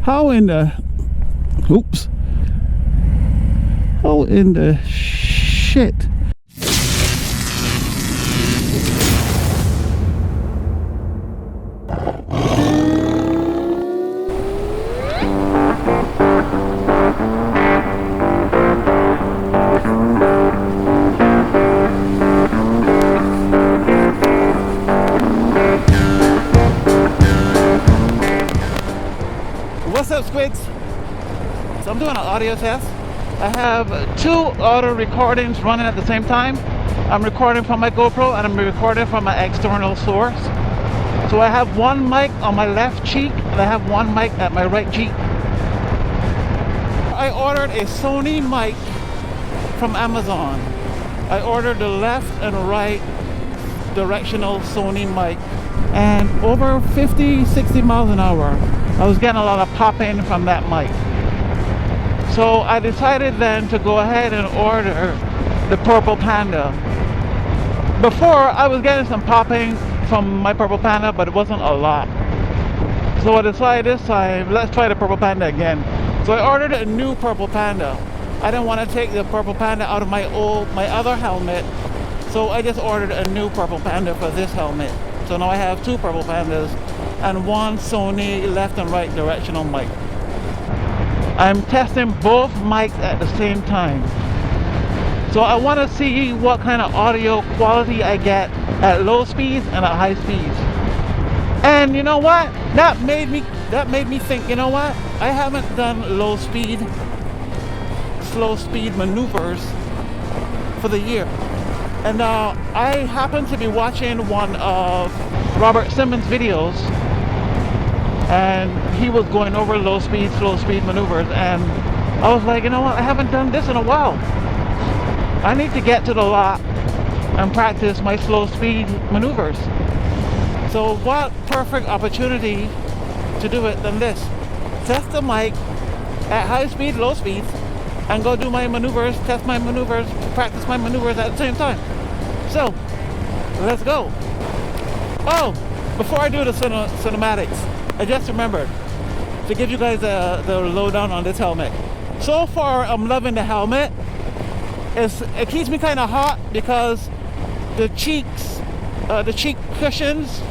How in the... Oops. How in the shit? What's up, squids? So I'm doing an audio test. I have 2 auto recordings running at the same time. I'm recording from my GoPro and I'm recording from my external source. So I have one mic on my left cheek and I have one mic at my right cheek. I ordered a Sony mic from Amazon. I ordered the left and right directional Sony mic, and over 50-60 miles an hour I was getting a lot of popping from that mic. So I decided then to go ahead and order the Purple Panda. Before I was getting some popping from my Purple Panda, but it wasn't a lot. So I decided this time, let's try the Purple Panda again. So I ordered a new Purple Panda. I didn't want to take the Purple Panda out of my other helmet, so I just ordered a new Purple Panda for this helmet. So now I have 2 Purple Pandas and one Sony left and right directional mic. I'm testing both mics at the same time. So I want to see what kind of audio quality I get at low speeds and at high speeds. And you know what? That made me think, you know what? I haven't done slow speed maneuvers for the year. And I happened to be watching one of Robert Simmons' videos, and he was going over slow speed maneuvers, and I was like, you know what? I haven't done this in a while. I need to get to the lot and practice my slow speed maneuvers. So what perfect opportunity to do it than this? Test the mic at high speed, low speeds, and go do my maneuvers, test my maneuvers, practice my maneuvers at the same time. So, let's go. Oh, before I do the cinematics, I just remembered to give you guys the lowdown on this helmet. So far, I'm loving the helmet. It keeps me kind of hot because the cheek cushions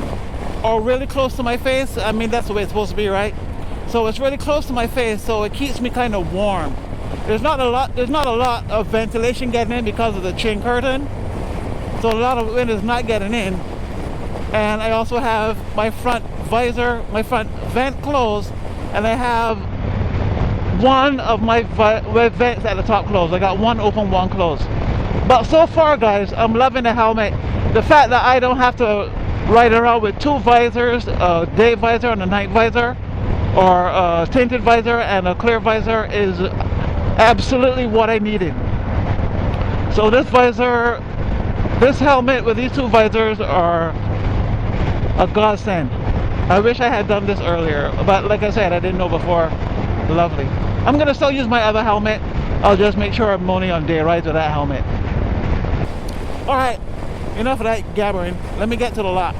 are really close to my face. I mean, that's the way it's supposed to be, right? So it's really close to my face, so it keeps me kind of warm. There's not a lot of ventilation getting in because of the chin curtain, so a lot of wind is not getting in. And I also have my front visor, my front vent closed, and I have one of my vents at the top closed. I got one open, one closed. But so far, guys, I'm loving the helmet. The fact that I don't have to ride around with 2 visors, a day visor and a night visor, or a tinted visor and a clear visor, is absolutely what I needed. So this helmet with these 2 visors are a godsend. I wish I had done this earlier, but like I said, I didn't know before. Lovely. I'm gonna still use my other helmet. I'll just make sure I'm only on day rides with that helmet. Alright, enough of that gabbering. Let me get to the lot.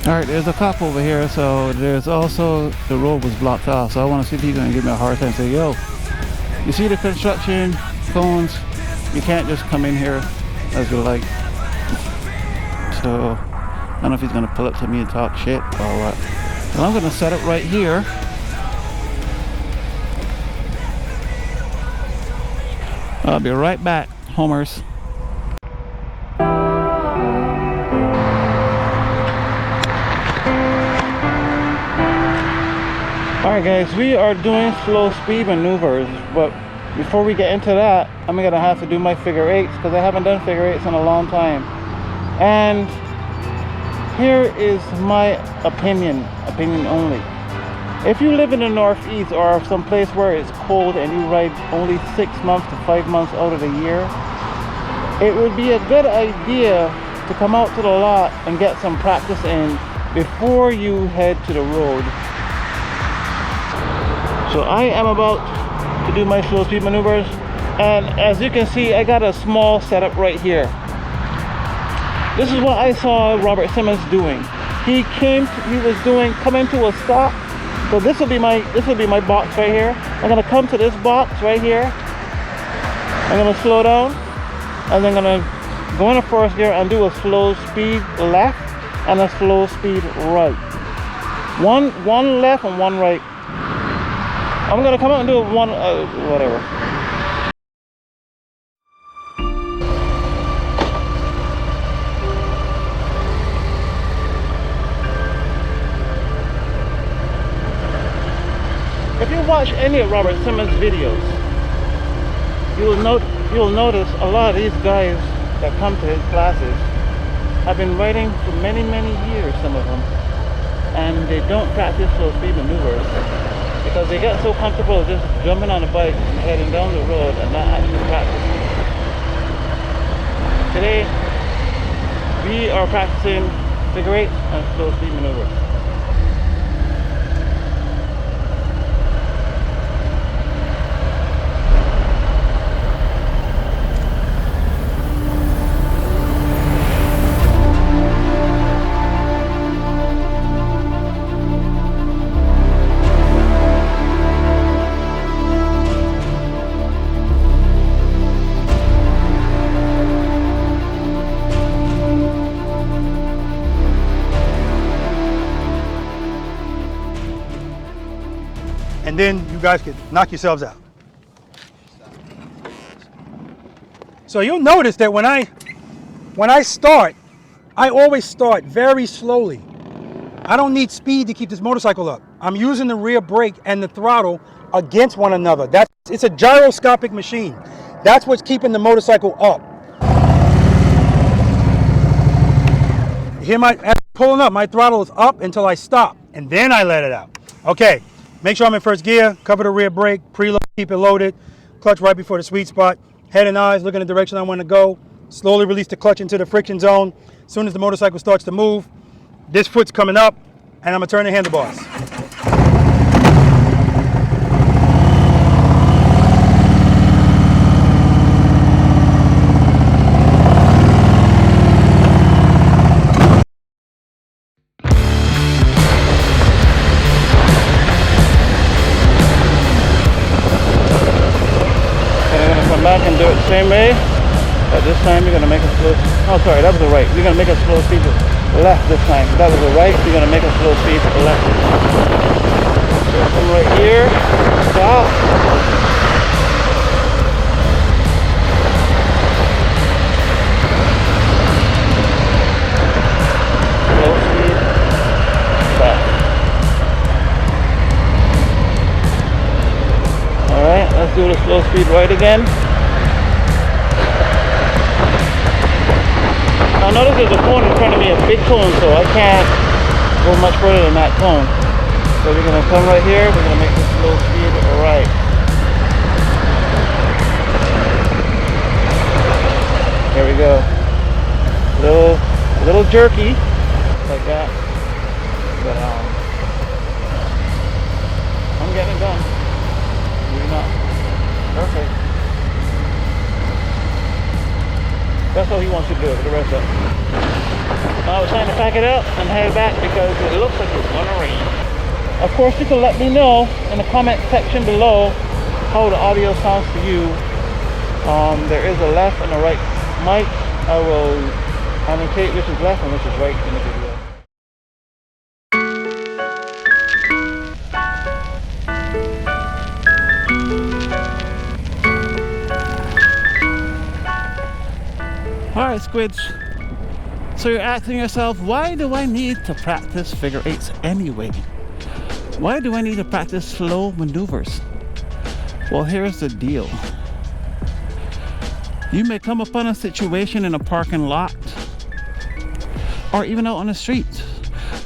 Alright, there's a cop over here, so there's also, the road was blocked off, so I want to see if he's going to give me a hard time and say, yo, you see the construction cones? You can't just come in here as you like. So, I don't know if he's going to pull up to me and talk shit or what. Well, I'm going to set it right here. I'll be right back, homers. Alright guys, we are doing slow speed maneuvers, but before we get into that, I'm gonna have to do my figure eights because I haven't done figure eights in a long time. And here is my opinion only. If you live in the Northeast or some place where it's cold and you ride only 6 months to 5 months out of the year, it would be a good idea to come out to the lot and get some practice in before you head to the road. So I am about to do my slow speed maneuvers, and as you can see, I got a small setup right here. This is what I saw Robert Simmons doing. He was coming to a stop. So this will be my box right here. I'm gonna come to this box right here. I'm gonna slow down, and then I'm gonna go into first gear and do a slow speed left and a slow speed right. One left and one right. I'm gonna come out and do one whatever. If you watch any of Robert Simmons' videos, you will notice a lot of these guys that come to his classes have been riding for many years, some of them, and they don't practice slow speed maneuvers because they get so comfortable just jumping on a bike and heading down the road and not actually practicing. Today we are practicing figure eights and slow speed maneuvers. And then you guys could knock yourselves out. So you'll notice that when I start, I always start very slowly. I don't need speed to keep this motorcycle up. I'm using the rear brake and the throttle against one another. It's a gyroscopic machine. That's what's keeping the motorcycle up. You hear as I'm pulling up, my throttle is up until I stop, and then I let it out. Okay. Make sure I'm in first gear, cover the rear brake, preload, keep it loaded, clutch right before the sweet spot, head and eyes, look in the direction I want to go, slowly release the clutch into the friction zone. As soon as the motorcycle starts to move, this foot's coming up, and I'm going to turn the handlebars. Back and do it the same way, but this time you're going to make a slow, oh sorry, that was the right. You're going to make a slow speed left this time. That was the right, you're going to make a slow speed left. So come right here, stop. Slow speed, stop. Alright, let's do the slow speed right again. Now notice there's a cone in front of me, a big cone, so I can't go much further than that cone. So we're going to come right here, we're going to make the slow speed right. There we go. A little jerky, like that. But I'm getting it done. Maybe not perfect. That's what he wants you to do for the rest of it. Now it's time to pack it up and head back because it looks like it's gonna rain. Of course, you can let me know in the comment section below how the audio sounds to you. There is a left and a right mic. I will annotate which is left and which is right in the video. Alright, squids, so you're asking yourself, why do I need to practice figure eights anyway? Why do I need to practice slow maneuvers? Well, here's the deal. You may come upon a situation in a parking lot or even out on the street,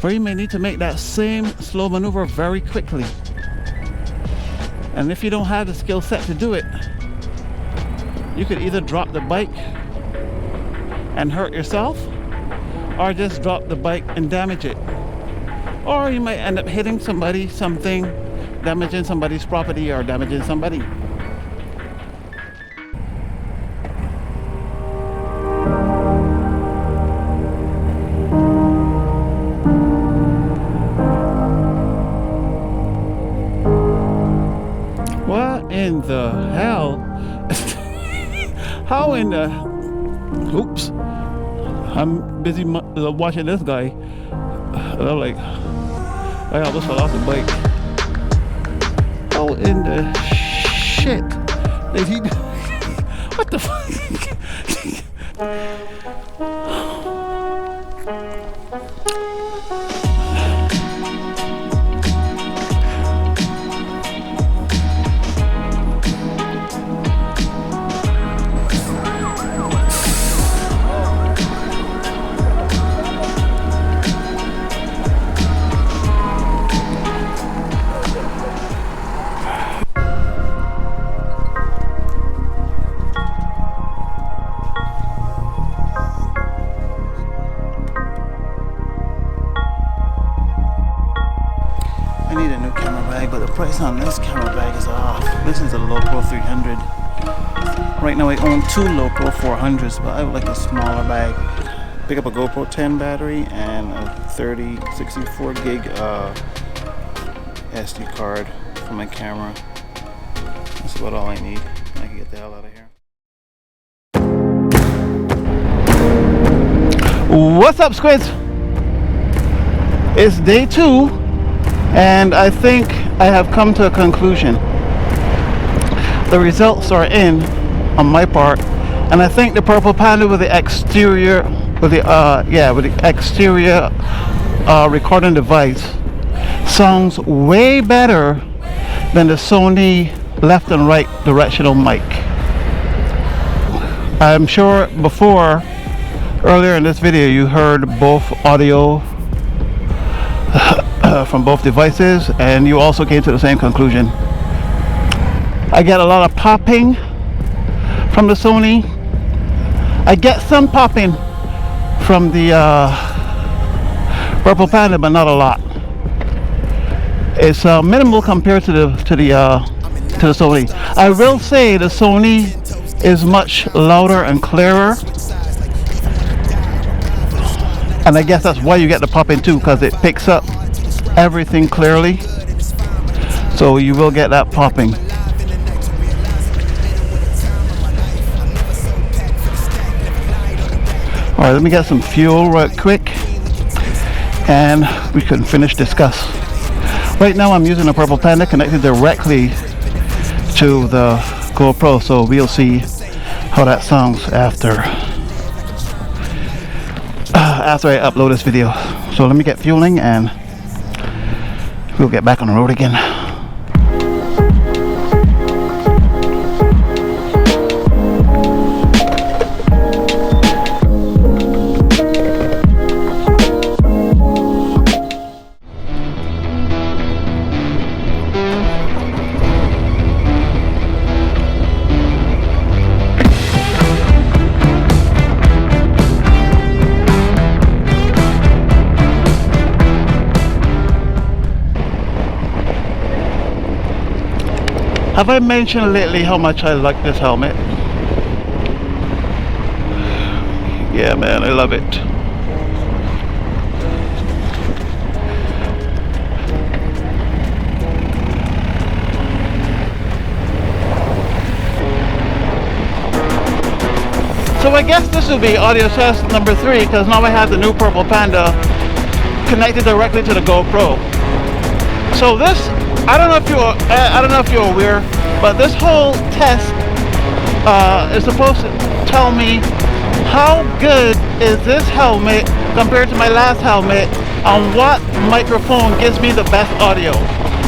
where you may need to make that same slow maneuver very quickly. And if you don't have the skill set to do it, you could either drop the bike and hurt yourself, or just drop the bike and damage it. Or you might end up hitting somebody, something, damaging somebody's property or damaging somebody. What in the hell? How in the... Oops. I'm busy watching this guy. And I'm like, I almost fell off the bike. How in the shit did he do? What the fuck? Price on this camera bag is off. This is a Low-Pro 300. Right now I own two Low-Pro 400s, but I would like a smaller bag. Pick up a GoPro 10 battery and a 64 gig SD card for my camera. That's about all I need. I can get the hell out of here. What's up, squids? It's day 2, and I think I have come to a conclusion. The results are in on my part, and I think the Purple Panda with the exterior, recording device sounds way better than the Sony left and right directional mic. I'm sure before, earlier in this video, you heard both audio from both devices, and you also came to the same conclusion. I get a lot of popping from the Sony. I get some popping from the Purple Panda, but not a lot. It's minimal compared to the Sony. I will say the Sony is much louder and clearer, and I guess that's why you get the popping too, because it picks up everything clearly, so you will get that popping. Alright, let me get some fuel right quick and we can finish discuss. Right now I'm using a Purple Panda connected directly to the GoPro, so we'll see how that sounds after I upload this video. So let me get fueling and we'll get back on the road again. Have I mentioned lately how much I like this helmet? Yeah, man, I love it. So I guess this will be audio test number 3, because now I have the new Purple Panda connected directly to the GoPro. So this, I don't know if you're aware, but this whole test is supposed to tell me how good is this helmet compared to my last helmet, and what microphone gives me the best audio.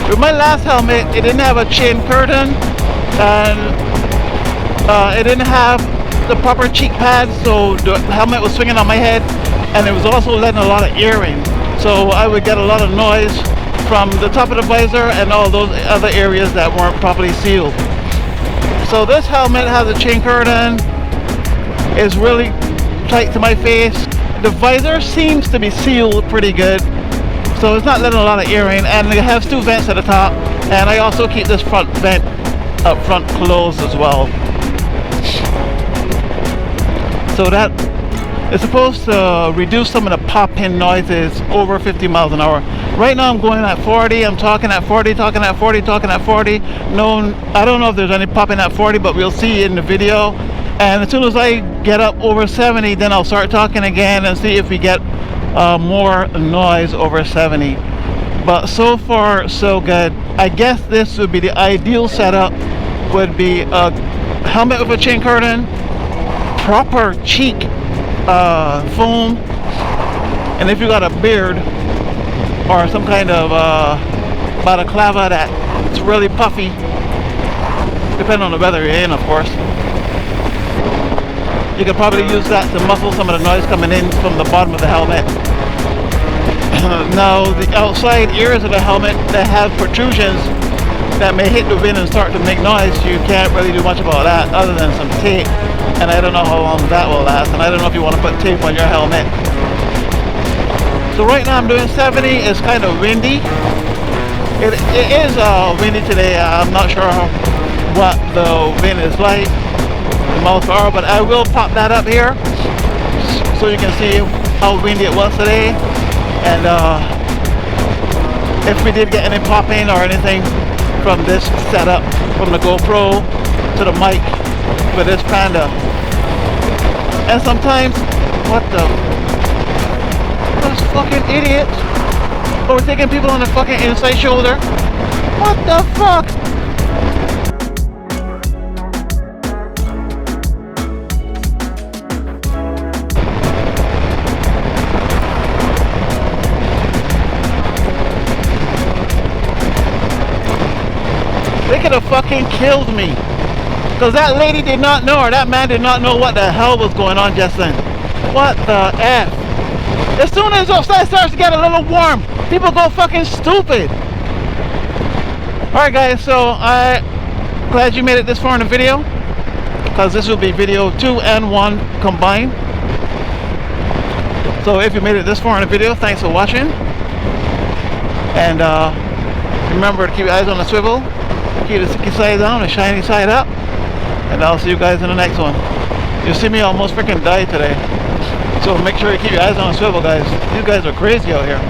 With my last helmet, it didn't have a chin curtain, and it didn't have the proper cheek pads, so the helmet was swinging on my head. and it was also letting a lot of air in. So I would get a lot of noise from the top of the visor and all those other areas that weren't properly sealed. So this helmet has a chain curtain, is really tight to my face. The visor seems to be sealed pretty good, so it's not letting a lot of air in, and it has 2 vents at the top, and I also keep this front vent up front closed as well. So that is supposed to reduce some of the pop-in noises over 50 miles an hour. Right now I'm going at 40, I'm talking at 40, talking at 40, talking at 40. No, I don't know if there's any pop-in at 40, but we'll see in the video. And as soon as I get up over 70, then I'll start talking again and see if we get more noise over 70. But so far so good. I guess this would be the ideal setup, would be a helmet with a chain curtain, proper cheek foam, and if you got a beard or some kind of balaclava that's really puffy, depending on the weather you're in, of course, you could probably use that to muffle some of the noise coming in from the bottom of the helmet. Now the outside ears of the helmet that have protrusions that may hit the wind and start to make noise, you can't really do much about that other than some tape, and I don't know how long that will last, and I don't know if you want to put tape on your helmet. So right now I'm doing 70. It's kind of windy. It is windy today. I'm not sure what the wind is like, the miles per hour, but I will pop that up here so you can see how windy it was today, and if we did get any pop-in or anything from this setup, from the GoPro to the mic for this Panda. And sometimes, what the, those fucking idiots overtaking people on the fucking inside shoulder. What the fuck? They could have fucking killed me, because that lady did not know, or that man did not know what the hell was going on just then. What the F? As soon as outside starts to get a little warm, people go fucking stupid. Alright guys, so I'm glad you made it this far in the video, because this will be video 2 and 1 combined. So if you made it this far in the video, thanks for watching, and remember to keep your eyes on the swivel, keep the sticky side down, the shiny side up, and I'll see you guys in the next one. You see me almost freaking die today, so make sure you keep your eyes on the swivel, guys. These guys are crazy out here.